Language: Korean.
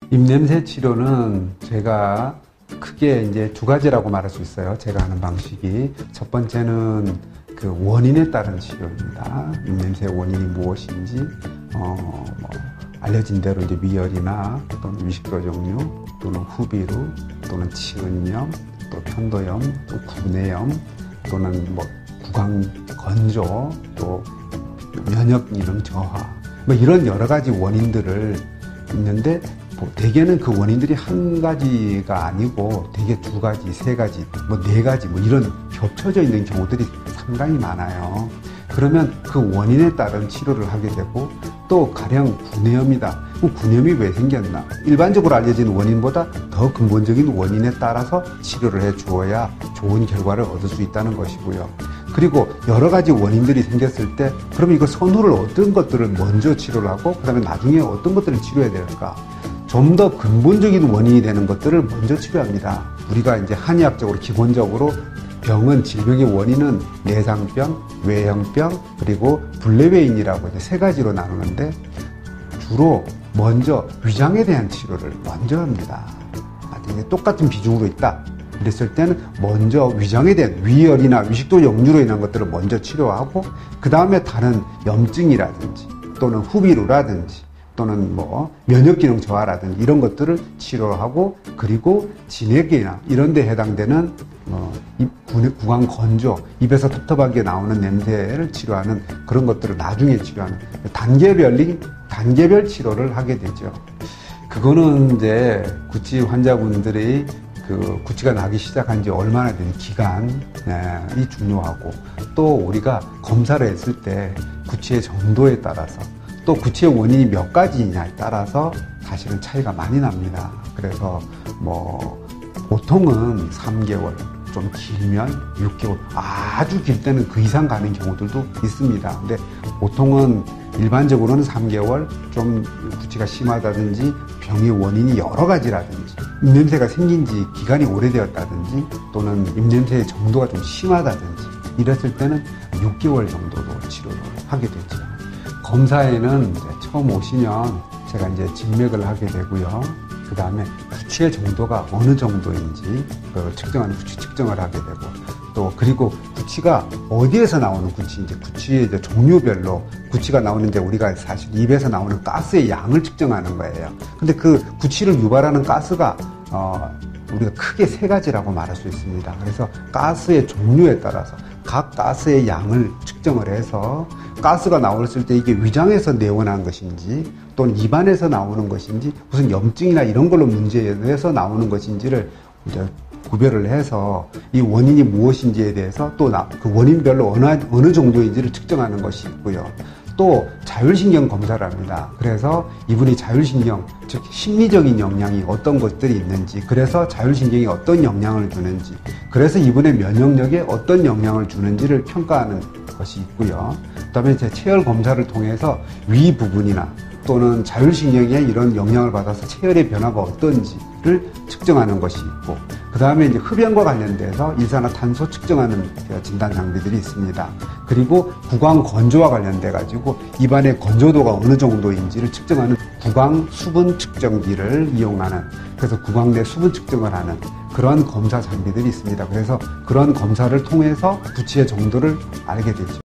입냄새 치료는 제가 크게 이제 두 가지라고 말할 수 있어요. 제가 하는 방식이. 첫 번째는 그 원인에 따른 치료입니다. 입냄새의 원인이 무엇인지, 알려진 대로 이제 위열이나 또는 위식도 종류, 또는 후비루, 또는 치은염, 또 편도염, 또 구내염, 또는 구강 건조, 또 면역 기능 저하, 이런 여러 가지 원인들을 있는데, 대개는 그 원인들이 한 가지가 아니고 대개 두 가지, 세 가지, 네 가지 이런 겹쳐져 있는 경우들이 상당히 많아요. 그러면 그 원인에 따른 치료를 하게 되고, 또 가령 구내염이다. 구내염이 왜 생겼나? 일반적으로 알려진 원인보다 더 근본적인 원인에 따라서 치료를 해 주어야 좋은 결과를 얻을 수 있다는 것이고요. 그리고 여러 가지 원인들이 생겼을 때, 그러면 이거 선호를 어떤 것들을 먼저 치료를 하고, 그 다음에 나중에 어떤 것들을 치료해야 될까? 좀 더 근본적인 원인이 되는 것들을 먼저 치료합니다. 우리가 이제 한의학적으로 기본적으로 질병의 원인은 내상병, 외형병, 그리고 불내외인이라고 이제 세 가지로 나누는데, 주로 먼저 위장에 대한 치료를 먼저 합니다. 똑같은 비중으로 있다. 그랬을 때는 먼저 위장에 대한 위열이나 위식도 역류로 인한 것들을 먼저 치료하고, 그 다음에 다른 염증이라든지 또는 후비루라든지 또는 면역기능 저하라든지 이런 것들을 치료하고, 그리고 진액이나 이런 데 해당되는 구강 건조, 입에서 텁텁하게 나오는 냄새를 치료하는 그런 것들을 나중에 치료하는 단계별 치료를 하게 되죠. 그거는 이제 구취 환자분들이 구취가 나기 시작한 지 얼마나 된 기간이 중요하고, 또 우리가 검사를 했을 때 구취의 정도에 따라서, 또 구취의 원인이 몇 가지냐에 따라서 사실은 차이가 많이 납니다. 그래서 보통은 3개월, 좀 길면 6개월, 아주 길 때는 그 이상 가는 경우들도 있습니다. 근데 보통은 일반적으로는 3개월, 좀 구취가 심하다든지 병의 원인이 여러 가지라든지 입냄새가 생긴 지 기간이 오래되었다든지 또는 입냄새의 정도가 좀 심하다든지 이랬을 때는 6개월 정도도 치료를 하게 되죠. 검사에는 이제 처음 오시면 제가 이제 진맥을 하게 되고요. 그 다음에 구취의 정도가 어느 정도인지 측정하는 구취 측정을 하게 되고, 또 그리고 구취가 어디에서 나오는 구취인지, 구취의 이제 종류별로 구취가 나오는데, 우리가 사실 입에서 나오는 가스의 양을 측정하는 거예요. 근데 그 구취를 유발하는 가스가 우리가 크게 세 가지라고 말할 수 있습니다. 그래서 가스의 종류에 따라서 각 가스의 양을 측정을 해서, 가스가 나왔을 때 이게 위장에서 내원한 것인지 또는 입안에서 나오는 것인지 무슨 염증이나 이런 걸로 문제에서 나오는 것인지를 이제 구별을 해서 이 원인이 무엇인지에 대해서, 또 그 원인별로 어느 정도인지를 측정하는 것이 있고요. 또 자율신경 검사를 합니다. 그래서 이분이 자율신경, 즉 심리적인 영향이 어떤 것들이 있는지, 그래서 자율신경이 어떤 영향을 주는지, 그래서 이분의 면역력에 어떤 영향을 주는지를 평가하는 것이 있고요. 그다음에 이제 체열 검사를 통해서 위 부분이나 또는 자율신경에 이런 영향을 받아서 체열의 변화가 어떤지를 측정하는 것이 있고, 그 다음에 이제 흡연과 관련돼서 일산화탄소 측정하는 진단 장비들이 있습니다. 그리고 구강 건조와 관련돼 가지고 입안의 건조도가 어느 정도인지를 측정하는 구강 수분 측정기를 이용하는, 그래서 구강 내 수분 측정을 하는 그런 검사 장비들이 있습니다. 그래서 그런 검사를 통해서 구취의 정도를 알게 되죠.